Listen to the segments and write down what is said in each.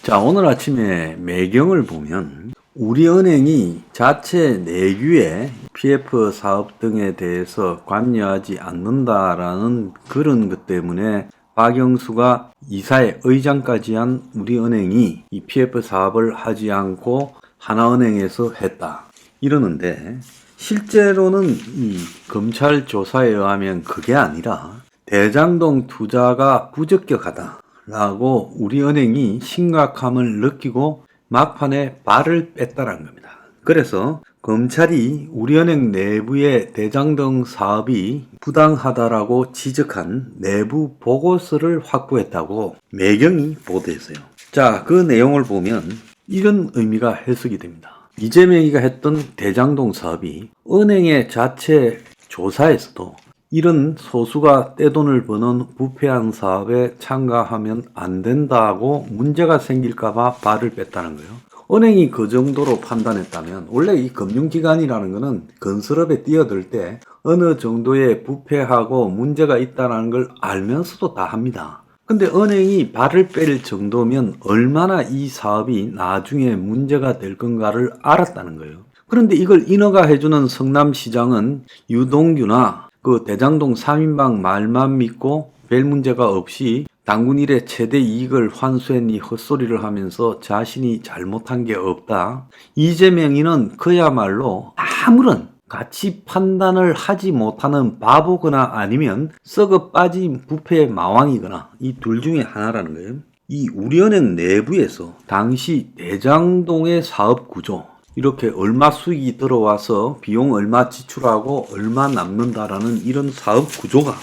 자, 오늘 아침에 매경을 보면 우리은행이 자체 내규에 PF 사업 등에 대해서 관여하지 않는다라는 그런 것 때문에 박영수가 이사회 의장까지 한 우리은행이 이 PF 사업을 하지 않고 하나은행에서 했다 이러는데, 실제로는 이 검찰 조사에 의하면 그게 아니라 대장동 투자가 부적격하다 라고 우리은행이 심각함을 느끼고 막판에 발을 뺐다는 겁니다. 그래서 검찰이 우리은행 내부의 대장동 사업이 부당하다라고 지적한 내부 보고서를 확보했다고 매경이 보도했어요. 자, 그 내용을 보면 이런 의미가 해석이 됩니다. 이재명이가 했던 대장동 사업이 은행의 자체 조사에서도 이런 소수가 떼돈을 버는 부패한 사업에 참가하면 안 된다고 문제가 생길까봐 발을 뺐다는 거예요. 은행이 그 정도로 판단했다면 원래 이 금융기관이라는 거는 건설업에 뛰어들 때 어느 정도의 부패하고 문제가 있다는 걸 알면서도 다 합니다. 근데 은행이 발을 뺄 정도면 얼마나 이 사업이 나중에 문제가 될 건가를 알았다는 거예요. 그런데 이걸 인허가 해주는 성남시장은 유동규나 그 대장동 3인방 말만 믿고 별 문제가 없이 당군 일의 최대 이익을 환수했니 헛소리를 하면서 자신이 잘못한 게 없다. 이재명이는 그야말로 아무런 가치 판단을 하지 못하는 바보거나 아니면 썩어 빠진 부패의 마왕이거나 이 둘 중에 하나라는 거예요. 이 우리은행 내부에서 당시 대장동의 사업 구조, 이렇게 얼마 수익이 들어와서 비용 얼마 지출하고 얼마 남는다라는 이런 사업 구조가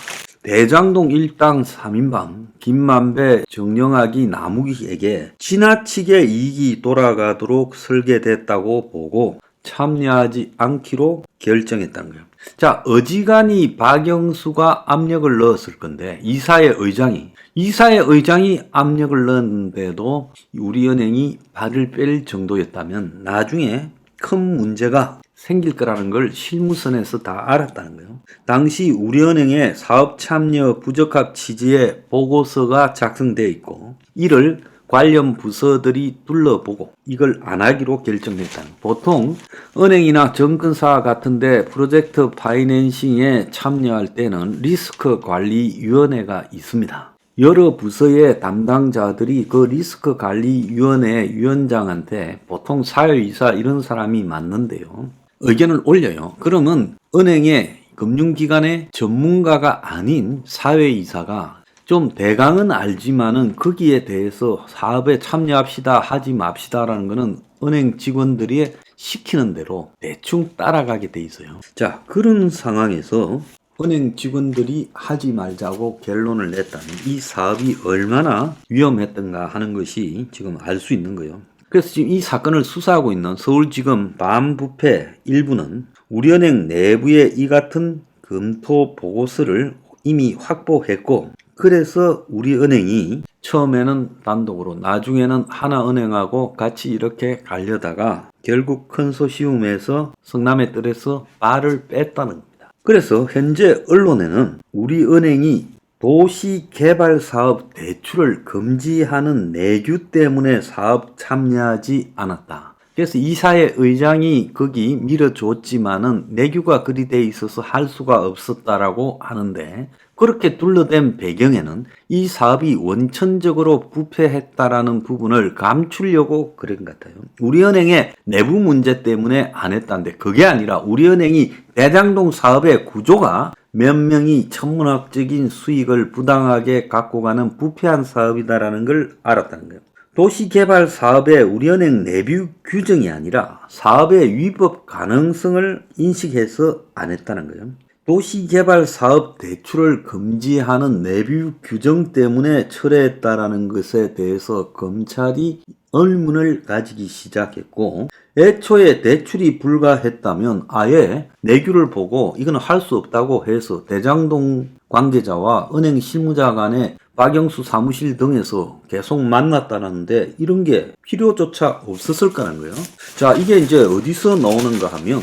대장동 일당 3인방 김만배, 정영학이, 나무기에게 지나치게 이익이 돌아가도록 설계됐다고 보고 참여하지 않기로 결정했다는 거예요. 자, 어지간히 박영수가 압력을 넣었을 건데 이사회 의장이 압력을 넣었는데도 우리은행이 발을 뺄 정도였다면 나중에 큰 문제가 생길 거라는 걸 실무선에서 다 알았다는 거예요. 당시 우리은행의 사업 참여 부적합 취지의 보고서가 작성되어 있고 이를 관련 부서들이 둘러보고 이걸 안 하기로 결정했다는 거예요. 보통 은행이나 정권사 같은데 프로젝트 파이낸싱에 참여할 때는 리스크 관리위원회가 있습니다. 여러 부서의 담당자들이 그 리스크 관리위원회 위원장한테 보통 사회이사 이런 사람이 맞는데요, 의견을 올려요. 그러면 은행의 금융기관의 전문가가 아닌 사회이사가 좀 대강은 알지만은 거기에 대해서 사업에 참여합시다 하지 맙시다라는 거는 은행 직원들이 시키는 대로 대충 따라가게 돼 있어요. 자, 그런 상황에서 은행 직원들이 하지 말자고 결론을 냈다면 이 사업이 얼마나 위험했던가 하는 것이 지금 알 수 있는 거예요. 그래서 지금 이 사건을 수사하고 있는 서울지검 반부패 일부는 우리은행 내부에 이 같은 검토 보고서를 이미 확보했고, 그래서 우리은행이 처음에는 단독으로 나중에는 하나은행하고 같이 이렇게 가려다가 결국 컨소시움에서 성남의 뜰에서 발을 뺐다는 겁니다. 그래서 현재 언론에는 우리은행이 도시개발사업 대출을 금지하는 내규 때문에 사업 참여하지 않았다. 그래서 이사회 의장이 거기 밀어줬지만은 내규가 그리 돼 있어서 할 수가 없었다라고 하는데, 그렇게 둘러댄 배경에는 이 사업이 원천적으로 부패했다라는 부분을 감추려고 그런 것 같아요. 우리은행의 내부 문제 때문에 안 했다는데 그게 아니라 우리은행이 대장동 사업의 구조가 몇 명이 천문학적인 수익을 부당하게 갖고 가는 부패한 사업이다라는 걸 알았다는 거예요. 도시개발 사업의 우리은행 내부 규정이 아니라 사업의 위법 가능성을 인식해서 안 했다는 거예요. 도시개발 사업 대출을 금지하는 내부 규정 때문에 철회했다라는 것에 대해서 검찰이 의문을 가지기 시작했고, 애초에 대출이 불가했다면 아예 내규를 보고 이건 할 수 없다고 해서 대장동 관계자와 은행 실무자 간에 박영수 사무실 등에서 계속 만났다는데 이런 게 필요조차 없었을 거라는 거예요. 자, 이게 이제 어디서 나오는가 하면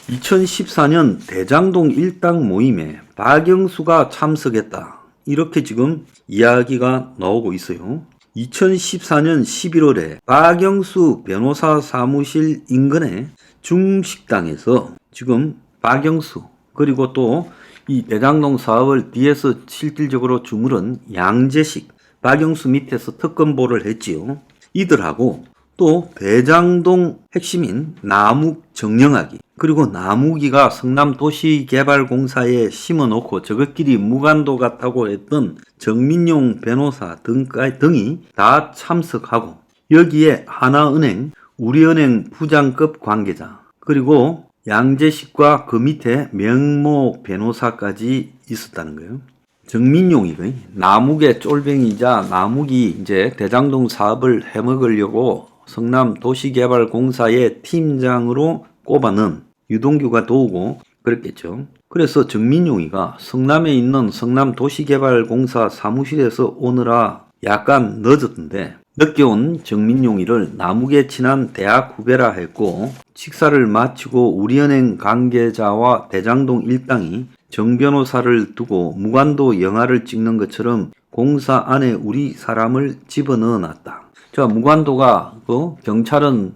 2014년 대장동 일당 모임에 박영수가 참석했다, 이렇게 지금 이야기가 나오고 있어요. 2014년 11월에 박영수 변호사 사무실 인근의 중식당에서 지금 박영수 그리고 또 이 대장동 사업을 뒤에서 실질적으로 주무른 양재식, 박영수 밑에서 특검보를 했지요. 이들하고 또 대장동 핵심인 남욱 정영학이 그리고 남욱이가 성남도시개발공사에 심어놓고 저것끼리 무관도 같다고 했던 정민용 변호사 등이 다 참석하고 여기에 하나은행, 우리은행 부장급 관계자 그리고 양재식과 그 밑에 명모 변호사까지 있었다는 거예요. 정민용이 남욱의 쫄병이자 남욱이 이제 대장동 사업을 해먹으려고 성남도시개발공사의 팀장으로 꼽아는 유동규가 도우고 그랬겠죠. 그래서 정민용이가 성남에 있는 성남도시개발공사 사무실에서 오느라 약간 늦었던데 늦게 온 정민용이를 남욱에 친한 대학 후배라 했고 식사를 마치고 우리은행 관계자와 대장동 일당이 정 변호사를 두고 무관도 영화를 찍는 것처럼 공사 안에 우리 사람을 집어넣어 놨다. 자, 무관도가 경찰은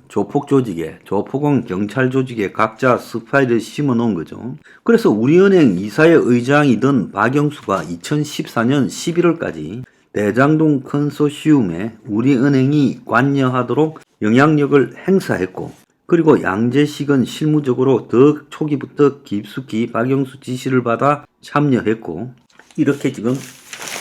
조폭 조직에, 조폭은 경찰 조직에 각자 스파이를 심어 놓은 거죠. 그래서 우리은행 이사회 의장이던 박영수가 2014년 11월까지 대장동 컨소시움에 우리은행이 관여하도록 영향력을 행사했고 그리고 양재식은 실무적으로 더 초기부터 깊숙이 박영수 지시를 받아 참여했고 이렇게 지금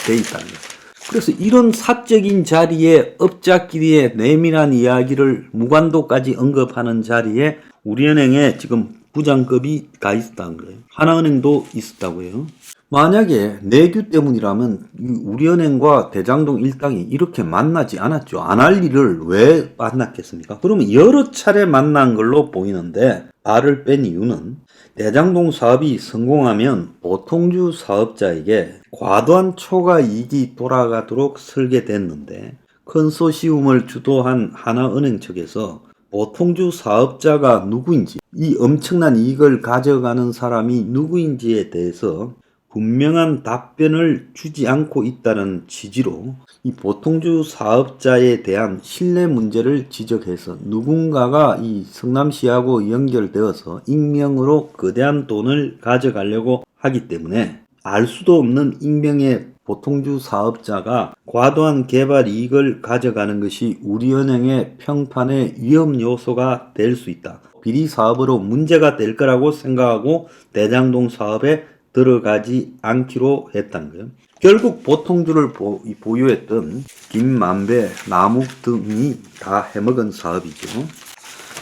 돼 있다는 거예요. 그래서 이런 사적인 자리에 업자끼리의 내밀한 이야기를 무관도까지 언급하는 자리에 우리은행에 지금 부장급이 가 있었다는 거예요. 하나은행도 있었다고 해요. 만약에 내규 때문이라면 우리은행과 대장동 일당이 이렇게 만나지 않았죠. 안 할 일을 왜 만났겠습니까? 그러면 여러 차례 만난 걸로 보이는데 알을 뺀 이유는 대장동 사업이 성공하면 보통주 사업자에게 과도한 초과 이익이 돌아가도록 설계됐는데 컨소시움을 주도한 하나은행 측에서 보통주 사업자가 누구인지 이 엄청난 이익을 가져가는 사람이 누구인지에 대해서 분명한 답변을 주지 않고 있다는 취지로 이 보통주 사업자에 대한 신뢰 문제를 지적해서 누군가가 이 성남시하고 연결되어서 익명으로 거대한 돈을 가져가려고 하기 때문에 알 수도 없는 익명의 보통주 사업자가 과도한 개발 이익을 가져가는 것이 우리은행의 평판의 위험 요소가 될 수 있다. 비리 사업으로 문제가 될 거라고 생각하고 대장동 사업에 들어가지 않기로 했다는 거예요. 결국 보통주를 보유했던 김만배, 남욱 등이 다 해먹은 사업이죠.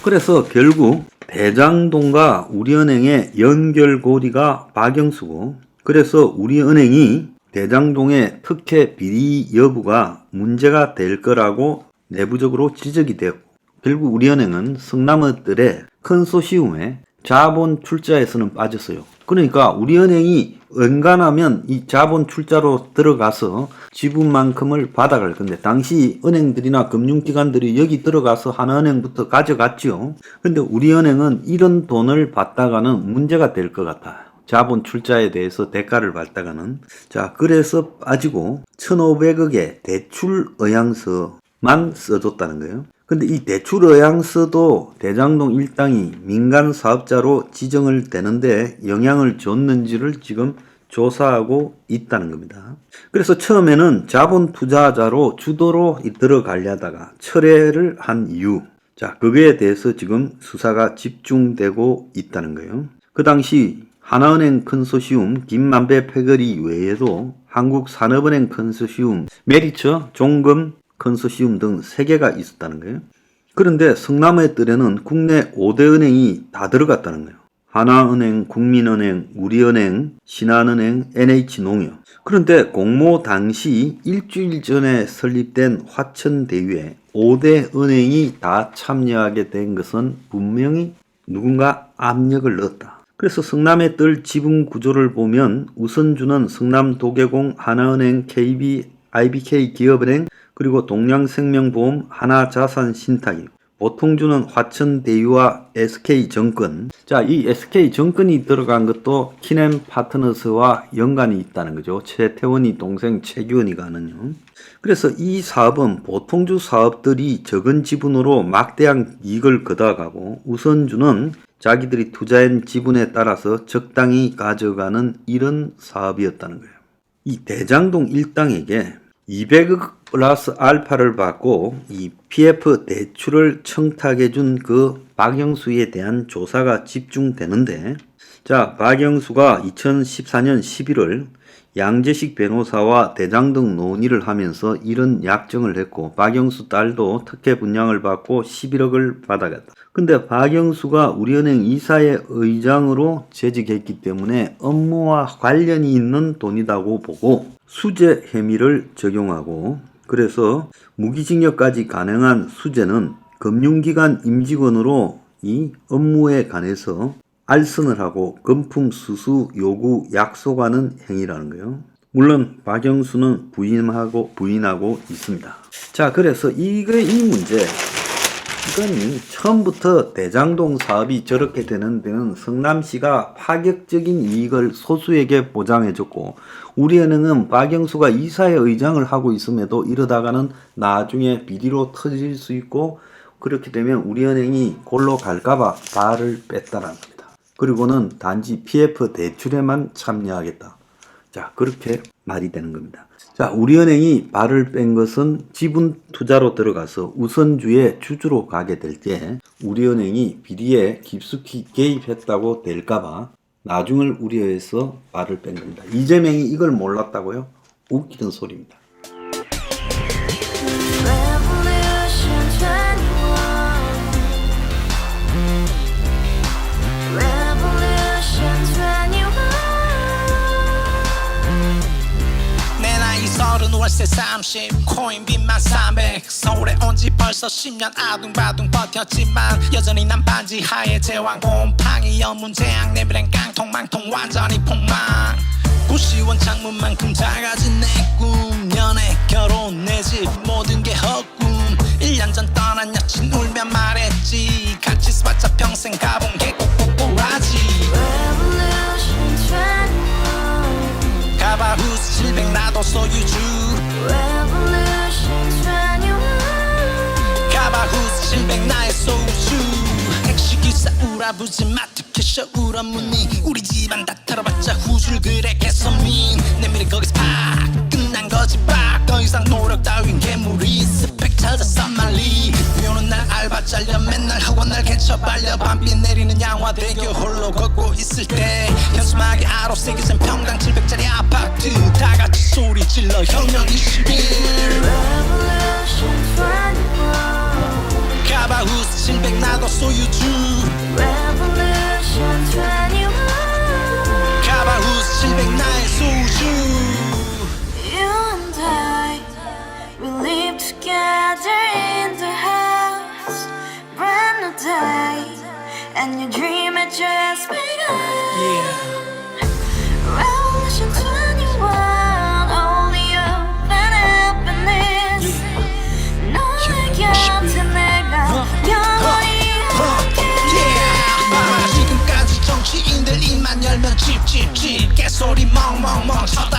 그래서 결국 대장동과 우리은행의 연결고리가 박영수고 그래서 우리은행이 대장동의 특혜 비리 여부가 문제가 될 거라고 내부적으로 지적이 되었고 결국 우리은행은 성남의들의 컨소시움에 자본 출자에서는 빠졌어요. 그러니까 우리은행이 은간하면 이 자본 출자로 들어가서 지분만큼을 받아갈 건데 당시 은행들이나 금융기관들이 여기 들어가서 하나은행부터 가져갔죠. 근데 우리은행은 이런 돈을 받다가는 문제가 될 것 같아요. 자본 출자에 대해서 대가를 받다가는. 자, 그래서 빠지고 1,500억의 대출 의향서만 써줬다는 거예요. 근데 이 대출 의향서도 대장동 일당이 민간 사업자로 지정을 되는데 영향을 줬는지를 지금 조사하고 있다는 겁니다. 그래서 처음에는 자본 투자자로 주도로 들어가려다가 철회를 한 이유. 자, 그거에 대해서 지금 수사가 집중되고 있다는 거예요. 그 당시 하나은행 컨소시움 김만배 패거리 외에도 한국산업은행 컨소시움, 메리처, 종금 컨소시움 등 3개가 있었다는 거예요. 그런데 성남의 뜰에는 국내 5대 은행이 다 들어갔다는 거예요. 하나은행, 국민은행, 우리은행, 신한은행, NH농협. 그런데 공모 당시 일주일 전에 설립된 화천대유에 5대 은행이 다 참여하게 된 것은 분명히 누군가 압력을 넣었다. 그래서 성남의 뜰 지분 구조를 보면 우선주는 성남도계공, 하나은행, KB, IBK 기업은행, 그리고 동양생명보험, 하나자산신탁이 보통주는 화천대유와 SK증권. 자, 이 SK증권이 들어간 것도 키넨 파트너스와 연관이 있다는 거죠. 최태원이 동생 최규원이가 하는요. 그래서 이 사업은 보통주 사업들이 적은 지분으로 막대한 이익을 거둬가고 우선주는 자기들이 투자한 지분에 따라서 적당히 가져가는 이런 사업이었다는 거예요. 이 대장동 일당에게 200억 플러스 알파를 받고 이 PF 대출을 청탁해 준 그 박영수에 대한 조사가 집중되는데, 자, 박영수가 2014년 11월 양재식 변호사와 대장동 논의를 하면서 이런 약정을 했고, 박영수 딸도 특혜 분양을 받고 11억을 받아갔다. 근데 박영수가 우리은행 이사회 의장으로 재직했기 때문에 업무와 관련이 있는 돈이라고 보고 수재 혐의를 적용하고, 그래서 무기징역까지 가능한 수재는 금융기관 임직원으로 이 업무에 관해서 알선을 하고 금품 수수 요구 약속하는 행위라는 거예요. 물론 박영수는 부인하고 있습니다. 자, 그래서 이 문제, 이건 처음부터 대장동 사업이 저렇게 되는 데는 성남시가 파격적인 이익을 소수에게 보장해줬고, 우리은행은 박영수가 이사회 의장을 하고 있음에도 이러다가는 나중에 비리로 터질 수 있고, 그렇게 되면 우리은행이 골로 갈까봐 발을 뺐다는 겁니다. 그리고는 단지 PF 대출에만 참여하겠다. 자, 그렇게 말이 되는 겁니다. 자, 우리은행이 발을 뺀 것은 지분 투자로 들어가서 우선주의 주주로 가게 될 때 우리은행이 비리에 깊숙이 개입했다고 될까봐 나중을 우려해서 발을 뺀 겁니다. 이재명이 이걸 몰랐다고요? 웃기는 소리입니다. 월세 30 코인빚만 300 서울에 온지 벌써 10년 아둥바둥 버텼지만 여전히 난 반지 하에 제왕 곰팡이 연문제약 내비랑 깡통망통 완전히 폭망 고시원 창문만큼 작아진 내 꿈 연애 결혼 내 집 모든 게 헛꿈 1년 전 떠난 여친 울며 말했지 같이 살자 평생 가본 게 꼬꼬꼬라지 가바후스 700 나도 소유주 가바후스 700 나의 소유주 택시기사 우라부지 마트캐셔 우라무늬 우리 집안 다 털어봤자 후줄 그래 개선민 내 미래 거기서 팍 끝난 거지 팍더 이상 노력 따윈 괴물이 스펙 찾아서 말리 비오는 날 알바 잘려 맨날 학원 날 개쳐 발려 밤비 내리는 양화대교 홀로 걷고 있을 때 현수막에 아로 새겨진 평당 700짜리 아파트 다같이 소리 질러 혁명 21 가바후스 700 나도 소유주 가바후스 700 나의 소유주 Together in the house, brand new day, and your dream had just begun. Revolution 21, only open happiness. 너의 곁에 내가 영원히 함께. 지금까지 정치인들 입만 열면 찝찝찝 개소리 멍멍멍 쳐다